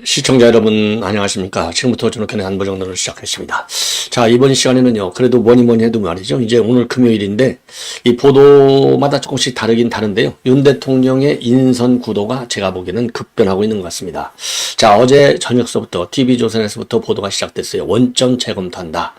시청자 여러분 안녕하십니까. 지금부터 저녁에 안보정론을 시작했습니다. 자, 이번 시간에는요, 그래도 뭐니 해도 말이죠, 이제 오늘 금요일인데 이 보도마다 조금씩 다르긴 다른데요, 윤 대통령의 인선 구도가 제가 보기에는 급변하고 있는 것 같습니다. 자, 어제 저녁서부터 TV조선에서부터 보도가 시작됐어요. 원점 재검토한다,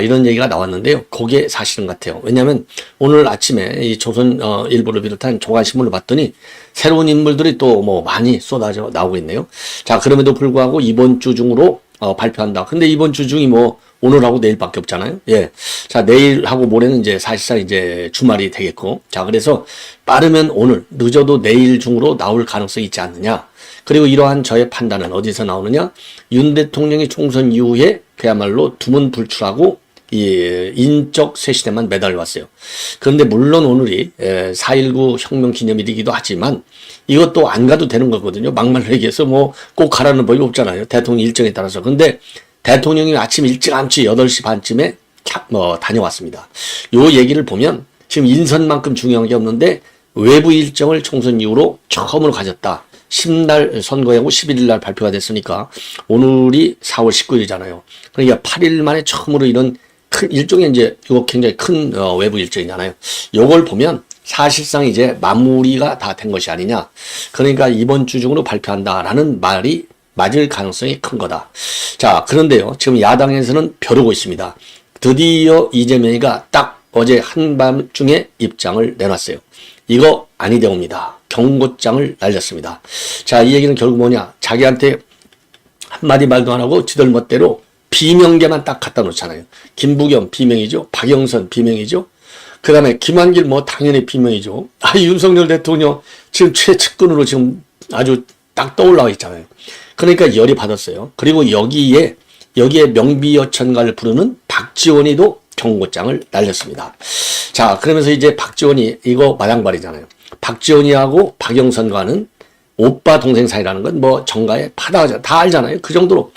이런 얘기가 나왔는데요, 그게 사실인 것 같아요. 왜냐하면 오늘 아침에 이 조선 일보를 비롯한 조간신문을 봤더니 새로운 인물들이 또 뭐 많이 쏟아져 나오고 있네요. 자, 그럼에도 불구하고 이번 주 중으로 발표한다. 근데 이번 주 중이 뭐 오늘하고 내일밖에 없잖아요. 예. 자, 내일하고 모레는 이제 사실상 이제 주말이 되겠고, 자, 그래서 빠르면 오늘, 늦어도 내일 중으로 나올 가능성이 있지 않느냐. 그리고 이러한 저의 판단은 어디서 나오느냐? 윤 대통령이 총선 이후에 그야말로 두문불출하고 이 인적 쇄신에만 매달려왔어요. 그런데 물론 오늘이 4.19 혁명 기념일이기도 하지만 이것도 안 가도 되는 거거든요. 막말로 얘기해서 뭐 꼭 가라는 법이 없잖아요, 대통령 일정에 따라서. 근데 대통령이 아침 일찌감치 8시 반쯤에 다녀왔습니다. 요 얘기를 보면 지금 인선만큼 중요한 게 없는데 외부 일정을 총선 이후로 처음으로 가졌다. 10날 선거하고 11일 날 발표가 됐으니까 오늘이 4월 19일이잖아요. 그러니까 8일 만에 처음으로 이런 큰 일종의 이제 이거 굉장히 큰 외부 일정이잖아요. 요걸 보면 사실상 이제 마무리가 다 된 것이 아니냐. 그러니까 이번 주 중으로 발표한다라는 말이 맞을 가능성이 큰 거다. 자, 그런데요, 지금 야당에서는 벼르고 있습니다. 드디어 이재명이가 딱 어제 한밤중에 입장을 내놨어요. 이거 아니되옵니다. 경고장을 날렸습니다. 자, 이 얘기는 결국 뭐냐? 자기한테 한마디 말도 안 하고 지들 멋대로 비명계만 딱 갖다 놓잖아요. 김부겸 비명이죠. 박영선 비명이죠. 그 다음에 김한길 뭐 당연히 비명이죠. 윤석열 대통령 지금 최측근으로 지금 아주 딱 떠올라와 있잖아요. 그러니까 열이 받았어요. 그리고 여기에 명비여천가를 부르는 박지원이도 경고장을 날렸습니다. 자, 그러면서 이제 박지원이 이거 마당발이잖아요. 박지원이하고 박영선과는 오빠 동생 사이라는 건 뭐 정가에 파다하잖아요. 다 알잖아요. 그 정도로.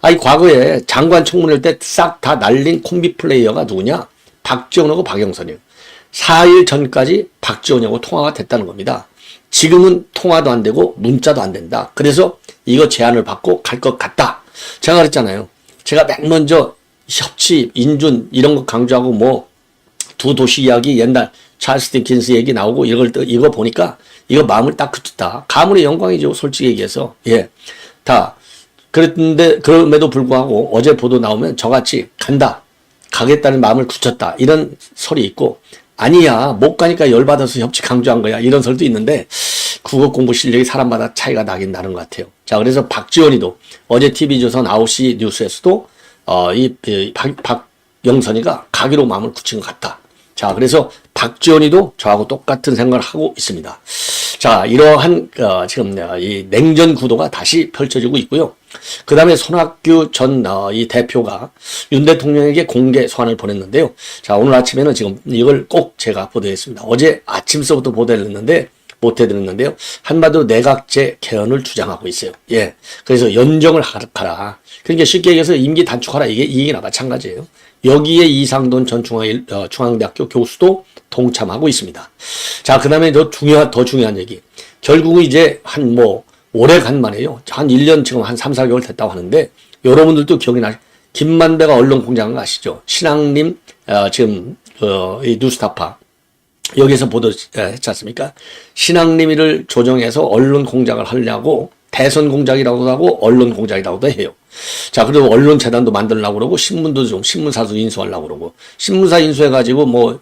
과거에 장관 청문회 때 싹 다 날린 콤비 플레이어가 누구냐? 박지원하고 박영선이에요. 4일 전까지 박지원하고 통화가 됐다는 겁니다. 지금은 통화도 안 되고 문자도 안 된다. 그래서 이거 제안을 받고 갈 것 같다. 제가 그랬잖아요. 제가 맨 먼저 협치, 인준 이런 거 강조하고 뭐 두 도시 이야기 옛날 찰스 디킨스 얘기 나오고 이거 보니까 이거 마음을 딱 그쳤다. 가문의 영광이죠, 솔직히 얘기해서. 예. 다 그랬는데 그럼에도 불구하고 어제 보도 나오면 저같이 간다, 가겠다는 마음을 굳혔다, 이런 설이 있고, 아니야 못 가니까 열받아서 협치 강조한 거야, 이런 설도 있는데 국어 공부 실력이 사람마다 차이가 나긴 나는 것 같아요. 자, 그래서 박지원이도 어제 TV조선 9시 뉴스에서도 박영선이가 가기로 마음을 굳힌 것 같다. 자, 그래서 박지원이도 저하고 똑같은 생각을 하고 있습니다. 자, 이러한 지금 이 냉전 구도가 다시 펼쳐지고 있고요. 그 다음에 손학규 전 이 대표가 윤 대통령에게 공개 소환을 보냈는데요. 자, 오늘 아침에는 지금 이걸 꼭 제가 보도했습니다. 어제 아침서부터 보도를 했는데 못 해드렸는데요. 한마디로 내각제 개헌을 주장하고 있어요. 예. 그래서 연정을 하라. 그러니까 쉽게 얘기해서 임기 단축하라. 이게 이 얘기나 마찬가지예요. 여기에 이상돈 전 중앙대학교 교수도 동참하고 있습니다. 자, 그 다음에 더 중요한 얘기. 결국은 이제 오래간만에요. 한 1년 지금 한 3, 4개월 됐다고 하는데, 여러분들도 기억이 김만배가 언론공장을 아시죠? 신앙님, 지금, 이 뉴스타파. 여기서 보도했지 않습니까? 신앙림이를 조정해서 언론 공작을 하려고 대선 공작이라고도 하고 언론 공작이라고도 해요. 자, 그리고 언론재단도 만들려고 그러고 신문도 좀 신문사도 인수하려고 그러고 신문사 인수해가지고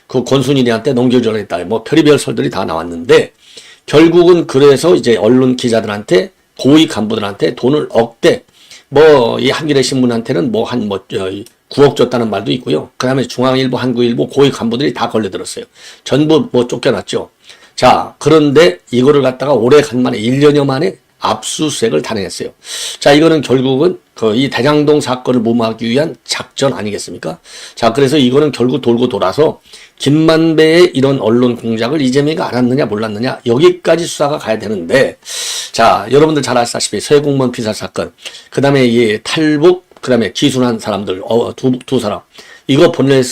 그 권순일이한테 넘겨주려 했다. 뭐 별의별 설들이 다 나왔는데 결국은 그래서 이제 언론 기자들한테 고위 간부들한테 돈을 억대 이 한겨레 신문한테는 9억 줬다는 말도 있고요. 그 다음에 중앙일보, 한국일보 고위 간부들이 다 걸려들었어요. 전부 쫓겨났죠. 자, 그런데 이거를 갖다가 오래간만에 1년여 만에 압수수색을 단행했어요. 자, 이거는 결국은 이 대장동 사건을 무마하기 위한 작전 아니겠습니까? 자, 그래서 이거는 결국 돌고 돌아서 김만배의 이런 언론 공작을 이재명이가 알았느냐 몰랐느냐 여기까지 수사가 가야 되는데, 자, 여러분들 잘 아시다시피 서해공무원 피살 사건, 그 다음에 이 탈북 그 다음에 기순한 사람들, 두 사람. 이거 보낼,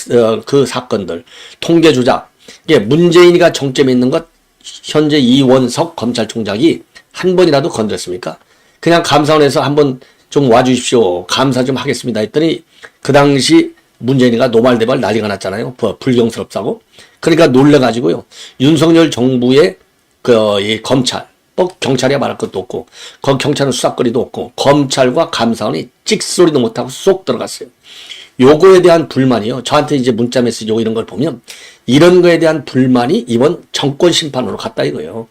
그 사건들. 통계 조작. 이게 문재인이가 정점에 있는 것, 현재 이원석 검찰총장이 한 번이라도 건드렸습니까? 그냥 감사원에서 한번 좀 와주십시오. 감사 좀 하겠습니다. 했더니 그 당시 문재인이가 노발대발 난리가 났잖아요. 불경스럽다고. 그러니까 놀래가지고요. 윤석열 정부의 이 검찰, 경찰이야 말할 것도 없고, 경찰은 수사거리도 없고, 검찰과 감사원이 찍소리도 못하고 쏙 들어갔어요. 요거에 대한 불만이요. 저한테 이제 문자 메시지 오고 이런 걸 보면, 이런 거에 대한 불만이 이번 정권 심판으로 갔다 이거예요.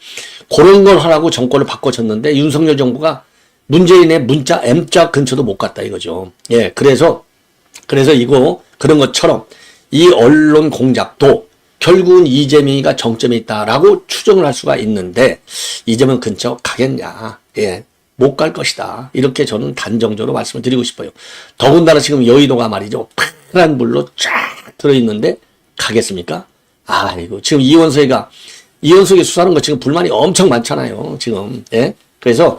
그런 걸 하라고 정권을 바꿔줬는데, 윤석열 정부가 문재인의 문자 M자 근처도 못 갔다 이거죠. 예, 그래서 이거, 그런 것처럼 이 언론 공작도 결국은 이재명이가 정점에 있다라고 추정을 할 수가 있는데, 이재명 근처 가겠냐. 예, 못 갈 것이다. 이렇게 저는 단정적으로 말씀을 드리고 싶어요. 더군다나 지금 여의도가 말이죠. 파란 불로 쫙 들어있는데 가겠습니까? 아이고, 지금 이원석이 수사하는 거 지금 불만이 엄청 많잖아요. 지금. 예? 그래서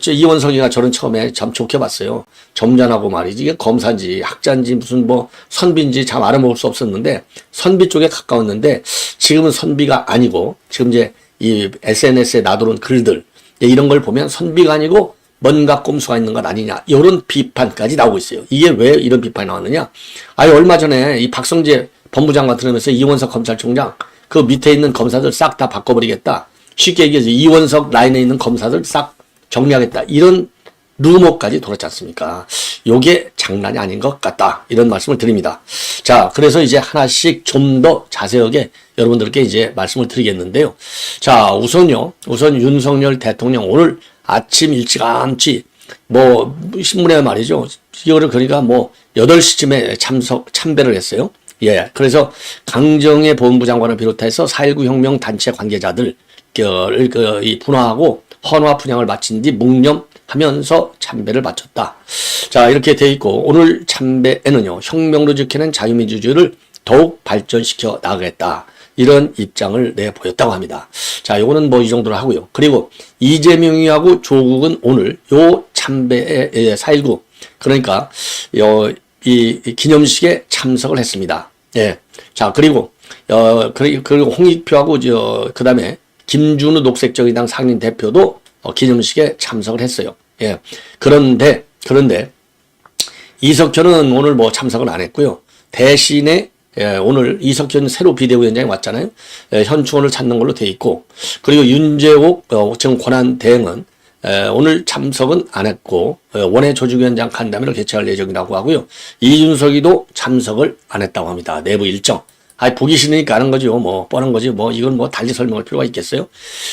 이원석이가 저는 처음에 참 좋게 봤어요. 점잖하고 말이지. 이게 검사인지 학자인지 무슨 뭐 선비인지 참 알아먹을 수 없었는데 선비 쪽에 가까웠는데 지금은 선비가 아니고 지금 이제 이 SNS에 나돌은 글들 이런 걸 보면 선비가 아니고 뭔가 꼼수가 있는 것 아니냐. 이런 비판까지 나오고 있어요. 이게 왜 이런 비판이 나왔느냐. 얼마 전에 이 박성재 법무장관 들으면서 이원석 검찰총장 그 밑에 있는 검사들 싹 다 바꿔버리겠다. 쉽게 얘기해서 이원석 라인에 있는 검사들 싹 정리하겠다. 이런 루머까지 돌았지 않습니까? 요게 장난이 아닌 것 같다. 이런 말씀을 드립니다. 자, 그래서 이제 하나씩 좀 더 자세하게 여러분들께 이제 말씀을 드리겠는데요. 자, 우선 윤석열 대통령 오늘 아침 일찌감치 신문에 말이죠. 이거를 그러니까 8시쯤에 참배를 했어요. 예. 그래서 강정의 보훈부 장관을 비롯해서 4.19 혁명 단체 관계자들 이 분화하고 헌화 분향을 마친 뒤 묵념하면서 참배를 마쳤다. 자, 이렇게 돼 있고 오늘 참배에는요. 혁명으로 지키는 자유민주주의를 더욱 발전시켜 나가겠다. 이런 입장을 내보였다고 합니다. 자, 요거는 이 정도로 하고요. 그리고 이재명이하고 조국은 오늘 요 참배에 4.19 그러니까 이 기념식에 참석을 했습니다. 예. 자, 그리고 홍익표하고 그다음에 김준우 녹색정의당 상임 대표도 기념식에 참석을 했어요. 예. 그런데 이석현은 오늘 참석을 안 했고요. 대신에 오늘 이석현 새로 비대위원장이 왔잖아요. 현충원을 찾는 걸로 돼 있고, 그리고 윤재옥 지금 권한대행은 오늘 참석은 안 했고 원외 조직위원장 간담회를 개최할 예정이라고 하고요. 이준석이도 참석을 안 했다고 합니다. 내부 일정. 보기 싫으니까 하는 거죠. 뻔한 거지. 이건 달리 설명할 필요가 있겠어요?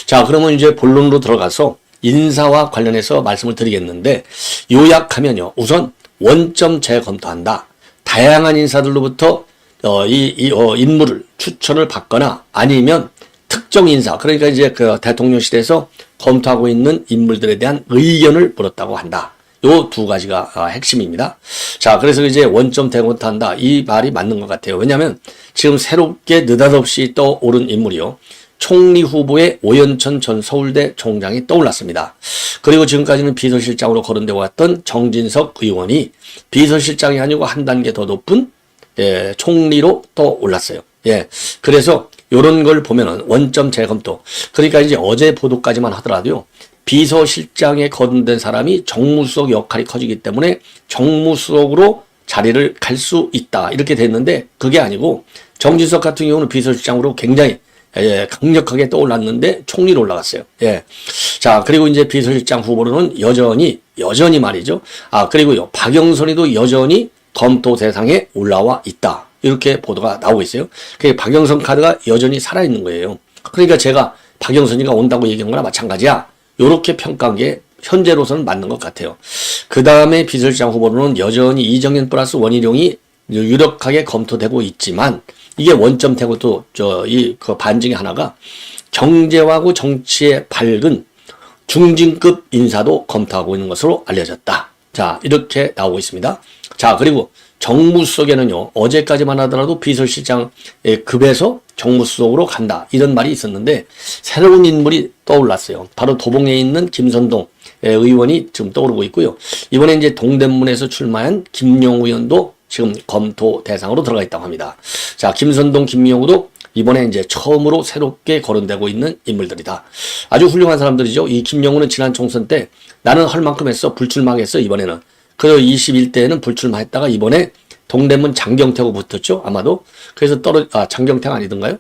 자, 그러면 이제 본론으로 들어가서 인사와 관련해서 말씀을 드리겠는데, 요약하면요. 우선 원점 재검토한다. 다양한 인사들로부터 인물을 추천을 받거나 아니면 특정 인사, 그러니까 이제 그 대통령실에서 검토하고 있는 인물들에 대한 의견을 물었다고 한다. 요 두 가지가 핵심입니다. 자, 그래서 이제 원점 재검토한다. 이 말이 맞는 것 같아요. 왜냐하면 지금 새롭게 느닷없이 떠오른 인물이요. 총리 후보의 오연천 전 서울대 총장이 떠올랐습니다. 그리고 지금까지는 비서실장으로 거론되어 왔던 정진석 의원이 비서실장이 아니고 한 단계 더 높은 총리로 떠올랐어요. 예. 그래서 요런 걸 보면은 원점 재검토. 그러니까 이제 어제 보도까지만 하더라도요. 비서실장에 거론된 사람이 정무수석 역할이 커지기 때문에 정무수석으로 자리를 갈 수 있다. 이렇게 됐는데 그게 아니고 정진석 같은 경우는 비서실장으로 굉장히 강력하게 떠올랐는데 총리로 올라갔어요. 예. 자, 그리고 이제 비서실장 후보로는 여전히 말이죠. 그리고요. 박영선이도 여전히 검토 대상에 올라와 있다. 이렇게 보도가 나오고 있어요. 그 박영선 카드가 여전히 살아있는 거예요. 그러니까 제가 박영선이가 온다고 얘기한 거나 마찬가지야. 요렇게 평가한 게 현재로서는 맞는 것 같아요. 그 다음에 비서실장 후보로는 여전히 이정현 플러스 원희룡이 유력하게 검토되고 있지만 이게 원점 태고도 그 반증의 하나가 경제하고 정치에 밝은 중진급 인사도 검토하고 있는 것으로 알려졌다. 자, 이렇게 나오고 있습니다. 자, 그리고 정무수석에는요, 어제까지만 하더라도 비서실장의 급에서 정무수석으로 간다. 이런 말이 있었는데, 새로운 인물이 떠올랐어요. 바로 도봉에 있는 김선동 의원이 지금 떠오르고 있고요. 이번에 이제 동대문에서 출마한 김용우 의원도 지금 검토 대상으로 들어가 있다고 합니다. 자, 김선동, 김용우도 이번에 이제 처음으로 새롭게 거론되고 있는 인물들이다. 아주 훌륭한 사람들이죠. 이 김용우는 지난 총선 때 나는 할 만큼 했어. 불출마했어. 이번에는. 그리고 21대에는 불출마했다가 이번에 동대문 장경태하고 붙었죠. 아마도. 그래서 장경태가 아니던가요?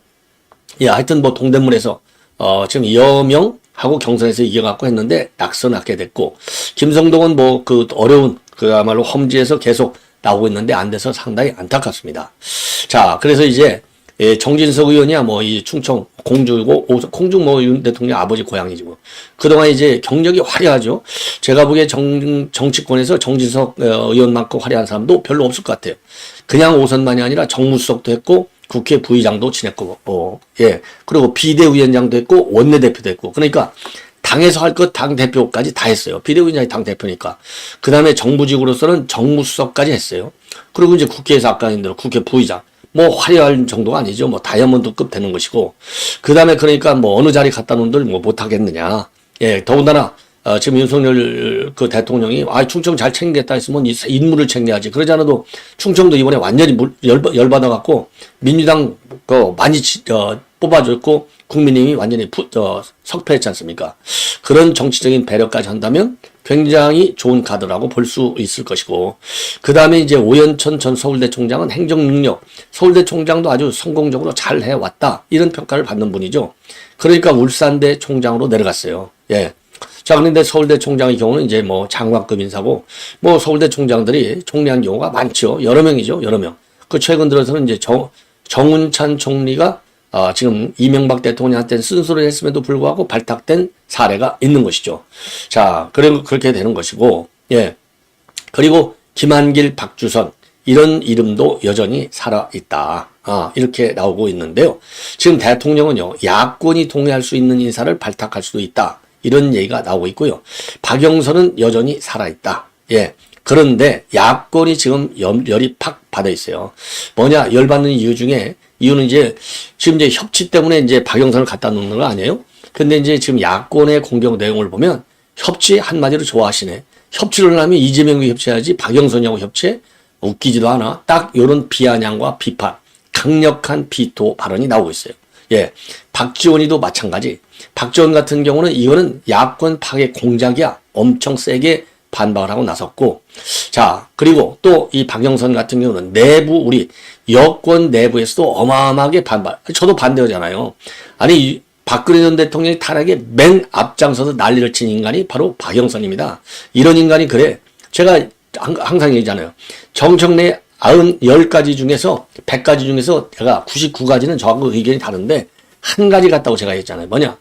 예, 하여튼 뭐 동대문에서 지금 여명하고 경선에서 이겨갖고 했는데 낙선하게 됐고, 김성동은 뭐 그 어려운 그야말로 험지에서 계속 나오고 있는데 안 돼서 상당히 안타깝습니다. 자, 그래서 이제 정진석 의원이야 뭐 이 충청 공주고 공주 뭐 윤 대통령 아버지 고향이지 뭐. 그동안 이제 경력이 화려하죠. 제가 보기에 정치권에서 정진석 의원만큼 화려한 사람도 별로 없을 것 같아요. 그냥 오선만이 아니라 정무수석도 했고 국회 부의장도 지냈고 예, 그리고 비대위원장도 했고 원내대표도 했고, 그러니까 당에서 할 것 당대표까지 다 했어요. 비대위원장이 당대표니까. 그 다음에 정부직으로서는 정무수석까지 했어요. 그리고 이제 국회에서 아까 했던 대로 국회 부의장. 뭐 화려할 정도가 아니죠. 뭐 다이아몬드급 되는 것이고. 그 다음에 그러니까 뭐 어느 자리 갖다 놓은들 뭐 못하겠느냐. 예, 더군다나 지금 윤석열 그 대통령이 충청 잘 챙기겠다 했으면 인물을 챙겨야지. 그러지 않아도 충청도 이번에 완전히 열받아갖고 민주당 많이 뽑아줬고 국민의힘이 완전히 석패했지 않습니까? 그런 정치적인 배려까지 한다면 굉장히 좋은 카드라고 볼 수 있을 것이고, 그 다음에 이제 오연천 전 서울대 총장은 행정 능력, 서울대 총장도 아주 성공적으로 잘 해왔다, 이런 평가를 받는 분이죠. 그러니까 울산대 총장으로 내려갔어요. 예. 자, 그런데 서울대 총장의 경우는 이제 뭐 장관급 인사고, 뭐 서울대 총장들이 총리한 경우가 많죠. 여러 명이죠. 여러 명. 그 최근 들어서는 이제 정운찬 총리가 지금 이명박 대통령한테 쓴소리를 했음에도 불구하고 발탁된 사례가 있는 것이죠. 자, 그렇게 되는 것이고, 예. 그리고 김한길, 박주선, 이런 이름도 여전히 살아있다. 이렇게 나오고 있는데요. 지금 대통령은요, 야권이 동의할 수 있는 인사를 발탁할 수도 있다, 이런 얘기가 나오고 있고요. 박영선은 여전히 살아있다. 예. 그런데 야권이 지금 열이 팍 받아 있어요. 뭐냐, 열받는 이유는 이제 지금 이제 협치 때문에 이제 박영선을 갖다 놓는 거 아니에요? 근데 이제 지금 야권의 공격 내용을 보면 협치 한마디로 좋아하시네. 협치를 하면 이재명과 협치해야지 박영선이하고 협치해? 웃기지도 않아. 딱 요런 비아냥과 비판, 강력한 비토 발언이 나오고 있어요. 예. 박지원이도 마찬가지. 박지원 같은 경우는 이거는 야권 파괴 공작이야. 엄청 세게 반박을 하고 나섰고, 자, 그리고 또 이 박영선 같은 경우는 우리 여권 내부에서도 어마어마하게 반발. 저도 반대하잖아요. 아니, 박근혜 전 대통령이 타락에 맨 앞장서서 난리를 친 인간이 바로 박영선입니다. 이런 인간이 그래. 제가 항상 얘기하잖아요. 정청래 10가지 중에서 100가지 중에서 제가 99가지는 저하고 의견이 다른데 한 가지 같다고 제가 했잖아요. 뭐냐?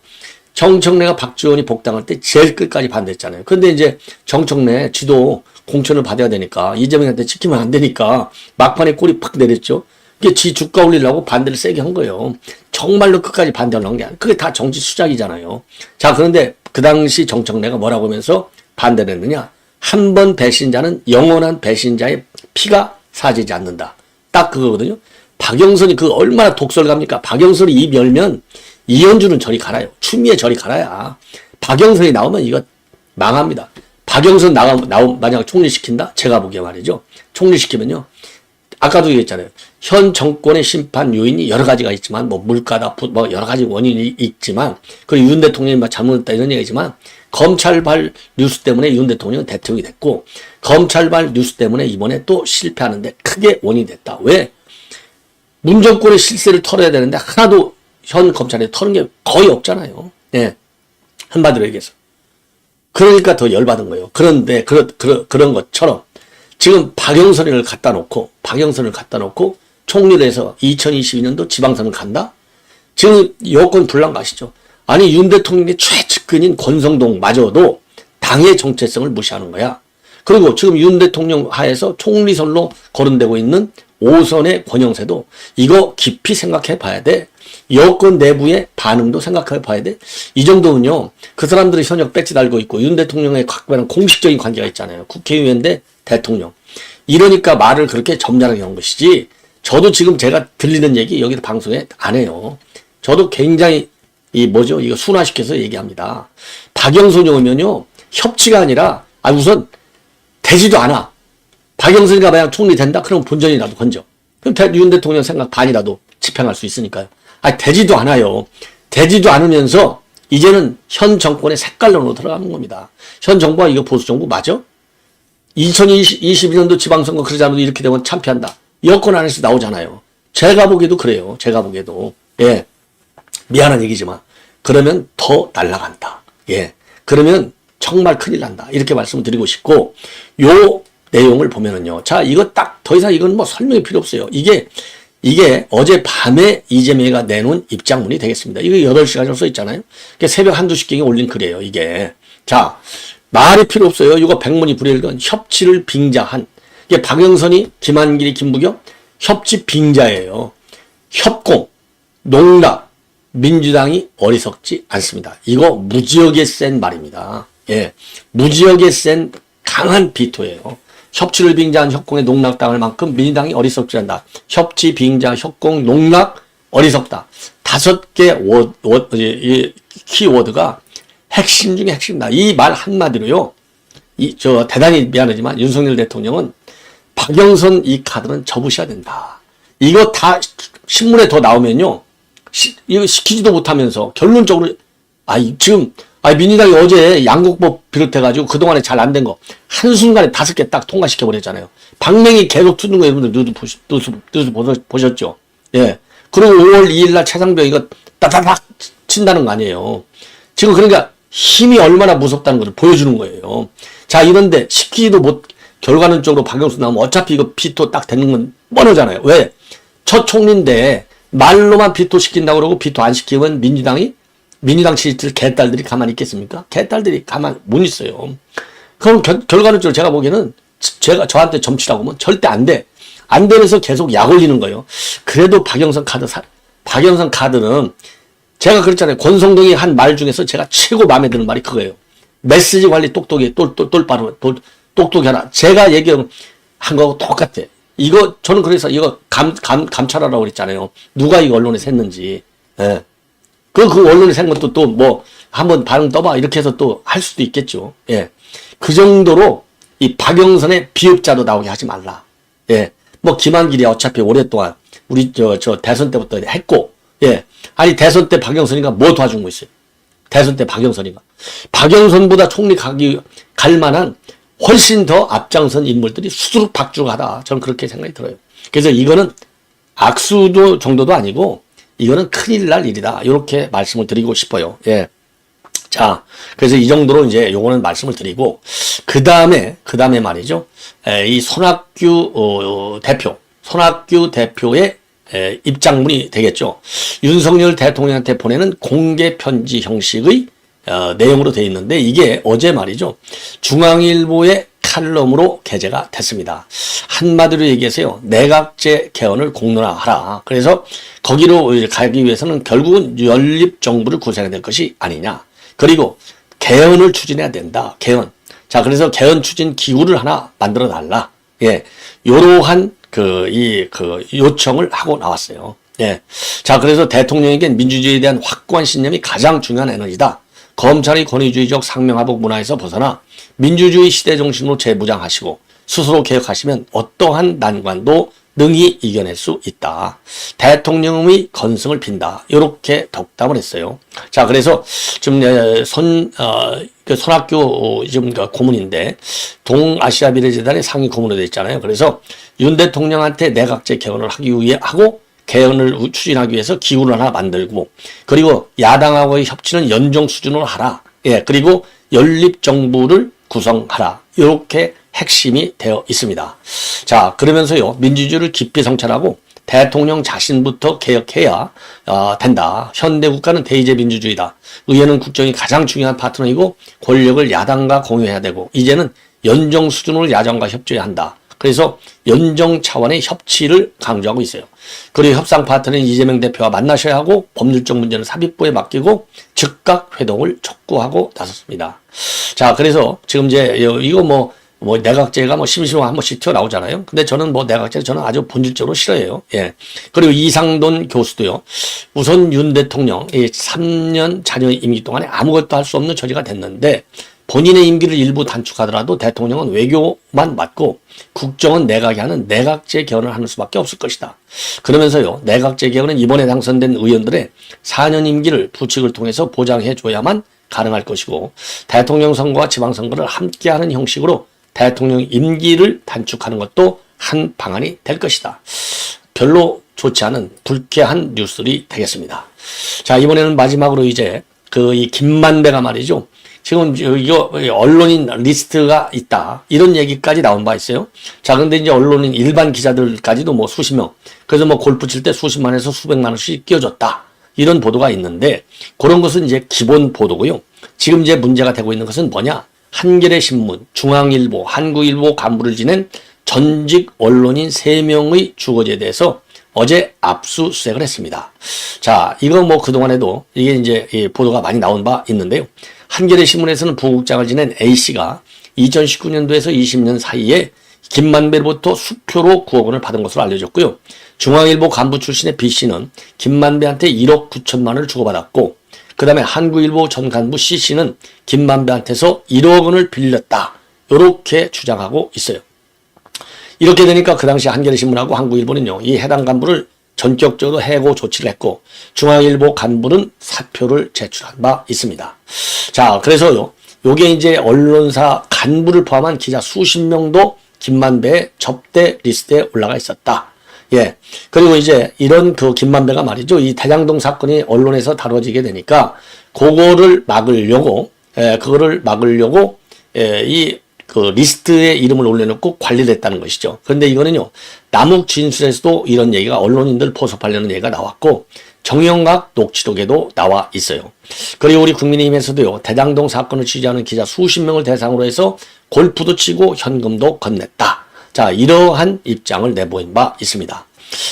정청래가 박지원이 복당할 때 제일 끝까지 반대했잖아요. 근데 이제 정청래 지도 공천을 받아야 되니까 이재명한테 찍히면 안 되니까 막판에 꼬리 팍 내렸죠. 이게 지 주가 올리려고 반대를 세게 한 거예요. 정말로 끝까지 반대를 한 게 아니에요. 그게 다 정치 수작이잖아요. 자, 그런데 그 당시 정청래가 뭐라고 하면서 반대를 했느냐? 한 번 배신자는 영원한 배신자의 피가 사지지 않는다. 딱 그거거든요. 박영선이 그 얼마나 독설갑니까? 박영선이 입 열면 이현주는 저리 갈아요. 추미애 저리 갈아야. 박영선이 나오면 이거 망합니다. 박영선 만약 총리시킨다? 제가 보기에 말이죠. 총리시키면요. 아까도 얘기했잖아요. 현 정권의 심판 요인이 여러 가지가 있지만, 뭐 물가다, 뭐 여러 가지 원인이 있지만, 그리고 윤 대통령이 막 잘못했다 이런 얘기지만, 검찰발 뉴스 때문에 윤 대통령은 대통령이 됐고, 검찰발 뉴스 때문에 이번에 또 실패하는데 크게 원인이 됐다. 왜? 문정권의 실세를 털어야 되는데 하나도 현 검찰에 털은 게 거의 없잖아요. 예. 한마디로 얘기해서. 그러니까 더 열받은 거예요. 그런데 그런 것처럼 지금 박영선을 갖다 놓고 총리를 해서 2022년도 지방선을 간다? 지금 여권 분란 가시죠. 아니, 윤 대통령의 최측근인 권성동 마저도 당의 정체성을 무시하는 거야. 그리고 지금 윤 대통령 하에서 총리선로 거론되고 있는 5선의 권영세도 이거 깊이 생각해 봐야 돼. 여권 내부의 반응도 생각해 봐야 돼. 이 정도면요. 그 사람들이 현역 배지 달고 있고 윤 대통령의 각별한 공식적인 관계가 있잖아요. 국회의원 대 대통령. 이러니까 말을 그렇게 점잖게 한 것이지. 저도 지금 제가 들리는 얘기 여기 방송에 안 해요. 저도 굉장히 이거 순화시켜서 얘기합니다. 박영선이 오면요. 협치가 아니라, 우선 되지도 않아. 박영선이가 만약 총리 된다? 그럼 본전이라도 건져. 그럼 윤 대통령 생각 반이라도 집행할 수 있으니까요. 되지도 않아요. 되지도 않으면서 이제는 현 정권의 색깔론으로 들어가는 겁니다. 현 정부가 이거 보수 정부 맞아? 2022년도 지방선거 그러지 않아도 이렇게 되면 참패한다. 여권 안에서 나오잖아요. 제가 보기에도 그래요. 제가 보기에도. 예. 미안한 얘기지만. 그러면 더 날아간다. 예. 그러면 정말 큰일 난다. 이렇게 말씀을 드리고 싶고, 요 내용을 보면은요. 자, 이거 딱 더 이상 이건 뭐 설명이 필요 없어요. 이게 어제 밤에 이재명이가 내놓은 입장문이 되겠습니다. 이거 8시간이라고 써 있잖아요. 새벽 1, 2시경에 올린 글이에요, 이게. 자, 말이 필요 없어요. 이거 백문이 불여일견 협치를 빙자한. 이게 박영선이, 김한길이, 김부겸 협치 빙자예요. 협공, 농락, 민주당이 어리석지 않습니다. 이거 무지하게 센 말입니다. 예, 무지하게 센 강한 비토예요. 협치를 빙자한 협공에 농락당할 만큼 민주당이 어리석지 않다. 협치, 빙자, 협공, 농락, 어리석다. 5개 키워드가 핵심 중에 핵심이다. 이 말 한마디로요. 대단히 미안하지만 윤석열 대통령은 박영선 이 카드는 접으셔야 된다. 이거 다 신문에 더 나오면요. 이거 시키지도 못하면서 결론적으로 지금 민주당이 어제 양곡법 비롯해가지고 그동안에 잘 안 된 거 한순간에 5개 딱 통과시켜버렸잖아요. 박맹이 계속 투는 거 여러분들 뉴스 보셨죠? 예. 그리고 5월 2일날 최상병 이거 따다닥 친다는 거 아니에요. 지금 그러니까 힘이 얼마나 무섭다는 것을 보여주는 거예요. 자, 이런데 시키지도 결과론적으로 박영수 나오면 어차피 이거 비토 딱 되는 건 뻔하잖아요. 왜? 첫 총리인데 말로만 비토 시킨다고 그러고 비토 안 시키면 민주당 지지들 개딸들이 가만히 있겠습니까? 개딸들이 가만 못 있어요. 그럼 결과론적으로 제가 보기에는 저한테 점치라고 하면 절대 안 돼. 안 되면서 계속 약 올리는 거예요. 그래도 박영선 카드는 제가 그랬잖아요. 권성동이 한 말 중에서 제가 최고 마음에 드는 말이 그거예요. 메시지 관리 똑똑해라. 제가 얘기한 거하고 똑같아. 저는 그래서 이거 감찰하라고 그랬잖아요. 누가 이거 언론에 샜는지. 예. 그 언론에 샌 것도 또 뭐, 한번 반응 떠봐. 이렇게 해서 또 할 수도 있겠죠. 예. 그 정도로 이 박영선의 비읍자도 나오게 하지 말라. 예. 뭐, 김한길이 어차피 오랫동안 우리 대선 때부터 했고, 예. 대선 때 박영선이가 뭐 도와준 거 있어요? 대선 때 박영선보다 총리 갈 만한 훨씬 더 앞장선 인물들이 수두룩 박죽하다. 저는 그렇게 생각이 들어요. 그래서 이거는 악수도 정도도 아니고 이거는 큰일 날 일이다. 이렇게 말씀을 드리고 싶어요. 예. 자, 그래서 이 정도로 이제 요거는 말씀을 드리고 그 다음에 말이죠. 이 손학규 대표의 입장문이 되겠죠. 윤석열 대통령한테 보내는 공개 편지 형식의 내용으로 되어 있는데 이게 어제 말이죠. 중앙일보의 칼럼으로 게재가 됐습니다. 한마디로 얘기해서요. 내각제 개헌을 공론화하라. 그래서 거기로 가기 위해서는 결국은 연립정부를 구성해야 될 것이 아니냐. 그리고 개헌을 추진해야 된다. 개헌. 자, 그래서 개헌 추진 기구를 하나 만들어 달라. 예. 요러한 요청을 하고 나왔어요. 예. 자, 그래서 대통령에겐 민주주의에 대한 확고한 신념이 가장 중요한 에너지다. 검찰의 권위주의적 상명하복 문화에서 벗어나 민주주의 시대 정신으로 재무장하시고 스스로 개혁하시면 어떠한 난관도 능히 이겨낼 수 있다. 대통령의 건승을 빈다. 이렇게 덕담을 했어요. 자, 그래서 지금 손학규 지금 고문인데 동아시아 미래재단의 상위 고문으로 되어 있잖아요. 그래서 윤 대통령한테 내각제 개헌을 하기 위해 하고 개헌을 추진하기 위해서 기구를 하나 만들고 그리고 야당하고의 협치는 연정 수준으로 하라. 예, 그리고 연립정부를 구성하라. 이렇게 핵심이 되어 있습니다. 자, 그러면서요. 민주주의를 깊이 성찰하고 대통령 자신부터 개혁해야 된다. 현대 국가는 대의제 민주주의다. 의회는 국정이 가장 중요한 파트너이고 권력을 야당과 공유해야 되고 이제는 연정 수준으로 야당과 협조해야 한다. 그래서 연정 차원의 협치를 강조하고 있어요. 그리고 협상 파트너인 이재명 대표와 만나셔야 하고 법률적 문제는 삽입부에 맡기고 즉각 회동을 촉구하고 나섰습니다. 자, 그래서 지금 이제 이거 뭐 내각제가 심심하면 한 번씩 튀어나오잖아요. 근데 저는 내각제를 저는 아주 본질적으로 싫어해요. 예. 그리고 이상돈 교수도요. 우선 윤 대통령 3년 자녀 임기 동안에 아무것도 할 수 없는 처지가 됐는데 본인의 임기를 일부 단축하더라도 대통령은 외교만 맡고 국정은 내각이 하는 내각제 개헌을 하는 수밖에 없을 것이다. 그러면서요, 내각제 개헌은 이번에 당선된 의원들의 4년 임기를 부칙을 통해서 보장해줘야만 가능할 것이고, 대통령 선거와 지방선거를 함께하는 형식으로 대통령 임기를 단축하는 것도 한 방안이 될 것이다. 별로 좋지 않은 불쾌한 뉴스들이 되겠습니다. 자, 이번에는 마지막으로 이제 이 김만배가 말이죠. 지금 이거 언론인 리스트가 있다, 이런 얘기까지 나온 바 있어요. 자, 근데 이제 언론인 일반 기자들까지도 뭐 수십 명, 그래서 뭐 골프 칠 때 수십만에서 수백만 원씩 끼워줬다, 이런 보도가 있는데, 그런 것은 이제 기본 보도고요. 지금 이제 문제가 되고 있는 것은 뭐냐? 한겨레 신문, 중앙일보, 한국일보 간부를 지낸 전직 언론인 3명의 주거지에 대해서 어제 압수수색을 했습니다. 자, 이거 뭐 그동안에도 이게 이제 보도가 많이 나온 바 있는데요. 한겨레 신문에서는 부국장을 지낸 A씨가 2019년도에서 20년 사이에 김만배로부터 수표로 9억 원을 받은 것으로 알려졌고요. 중앙일보 간부 출신의 B씨는 김만배한테 1억 9천만 원을 주고받았고, 그 다음에 한국일보 전 간부 C씨는 김만배한테서 1억 원을 빌렸다, 이렇게 주장하고 있어요. 이렇게 되니까 그 당시 한겨레신문하고 한국일보는요, 이 해당 간부를 전격적으로 해고 조치를 했고, 중앙일보 간부는 사표를 제출한 바 있습니다. 자, 그래서요, 요게 이제 언론사 간부를 포함한 기자 수십 명도 김만배의 접대 리스트에 올라가 있었다. 예. 그리고 이제 이런 김만배가 말이죠, 이 대장동 사건이 언론에서 다뤄지게 되니까 그거를 막으려고, 리스트에 이름을 올려놓고 관리를 했다는 것이죠. 그런데 이거는요, 남욱 진술에서도 이런 얘기가, 언론인들 포섭하려는 얘기가 나왔고, 정영학 녹취록에도 나와 있어요. 그리고 우리 국민의힘에서도요, 대장동 사건을 취재하는 기자 수십 명을 대상으로 해서 골프도 치고 현금도 건넸다. 자, 이러한 입장을 내보인 바 있습니다.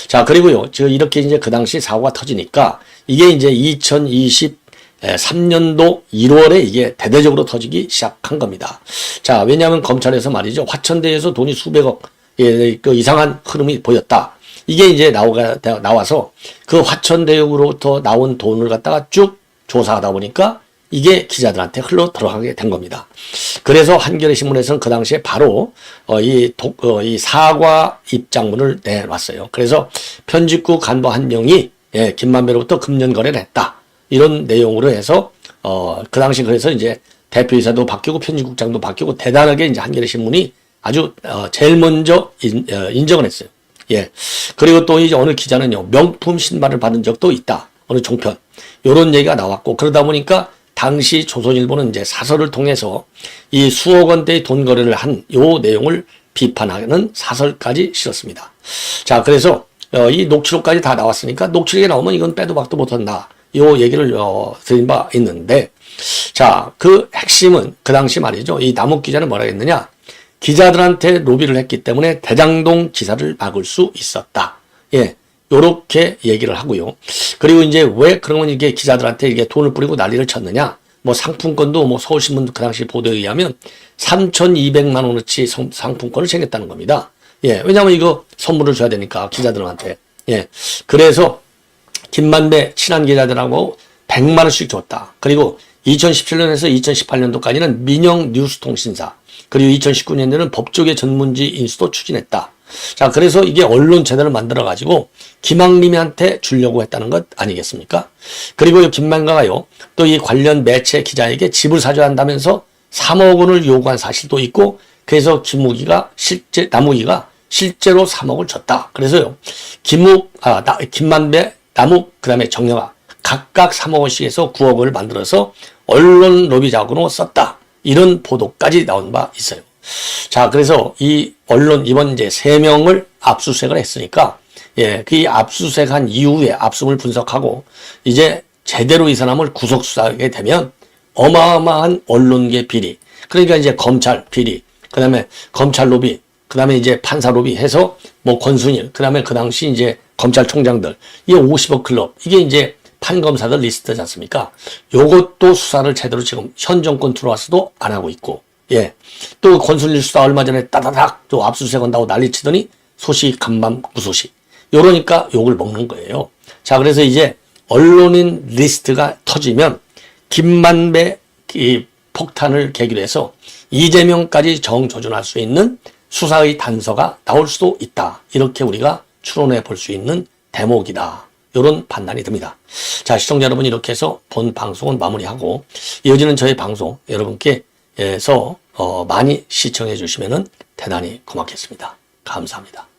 자, 그리고요, 이렇게 이제 그 당시 사고가 터지니까 이게 이제 2023년도 1월에 이게 대대적으로 터지기 시작한 겁니다. 자, 왜냐하면 검찰에서 말이죠, 화천대유에서 돈이 수백억, 그 이상한 흐름이 보였다. 이게 이제 나와서 그 화천대유로부터 나온 돈을 갖다가 쭉 조사하다 보니까 이게 기자들한테 흘러 들어가게 된 겁니다. 그래서 한겨레 신문에서는 그 당시에 바로 이 사과 입장문을 내놨어요. 그래서 편집국 간부 한 명이 김만배로부터 금전 거래를 했다, 이런 내용으로 해서 그 당시 그래서 이제 대표이사도 바뀌고 편집국장도 바뀌고 대단하게 이제 한겨레 신문이 아주 제일 먼저 인정을 했어요. 예. 그리고 또 이제 어느 기자는요, 명품 신발을 받은 적도 있다, 어느 종편, 요런 얘기가 나왔고, 그러다 보니까 당시 조선일보는 이제 사설을 통해서 이 수억 원대의 돈 거래를 한 요 내용을 비판하는 사설까지 실었습니다. 자, 그래서 이 녹취록까지 다 나왔으니까 녹취록에 나오면 이건 빼도 박도 못한다, 요 얘기를 드린 바 있는데, 자, 그 핵심은 그 당시 말이죠, 이 남욱 기자는 뭐라 했느냐, 기자들한테 로비를 했기 때문에 대장동 기사를 막을 수 있었다. 예. 요렇게 얘기를 하고요. 그리고 이제 왜 그러면 이게 기자들한테 이게 돈을 뿌리고 난리를 쳤느냐? 뭐 상품권도 뭐 서울신문 그 당시 보도에 의하면 3,200만 원어치 상품권을 챙겼다는 겁니다. 예. 왜냐하면 이거 선물을 줘야 되니까 기자들한테. 예. 그래서 김만배 친한 기자들하고 100만 원씩 줬다. 그리고 2017년에서 2018년도까지는 민영 뉴스통신사, 그리고 2019년에는 법조계 전문지 인수도 추진했다. 자, 그래서 이게 언론 제도를 만들어가지고 김학림한테 주려고 했다는 것 아니겠습니까? 그리고 김만가가요, 또 이 관련 매체 기자에게 집을 사줘야 한다면서 3억 원을 요구한 사실도 있고, 그래서 남욱이가 실제로 3억을 줬다. 그래서요, 김만배, 남욱, 그 다음에 정영학 각각 3억 원씩 해서 9억 원을 만들어서 언론 로비 자금으로 썼다, 이런 보도까지 나온 바 있어요. 자, 그래서 이 언론 이번 이제 3명을 압수수색을 했으니까, 예, 그 압수수색한 이후에 압수물 분석하고 이제 제대로 이 사람을 구속 수사하게 되면 어마어마한 언론계 비리, 그러니까 이제 검찰 비리, 그 다음에 검찰 로비, 그 다음에 이제 판사 로비 해서 뭐 권순일, 그 다음에 그 당시 이제 검찰총장들, 이게 50억 클럽, 이게 이제 판검사들 리스트지 않습니까? 요것도 수사를 제대로 지금 현 정권 들어와서도 안 하고 있고, 예. 또 권순일 수사 얼마 전에 따다닥 또 압수수색 한다고 난리치더니 소식 간밤 무소식. 요러니까 욕을 먹는 거예요. 자, 그래서 이제 언론인 리스트가 터지면 김만배 폭탄을 계기로 해서 이재명까지 정조준할 수 있는 수사의 단서가 나올 수도 있다. 이렇게 우리가 추론해 볼 수 있는 대목이다. 이런 판단이 듭니다. 자, 시청자 여러분, 이렇게 해서 본 방송은 마무리하고 이어지는 저의 방송 여러분께서 많이 시청해 주시면 대단히 고맙겠습니다. 감사합니다.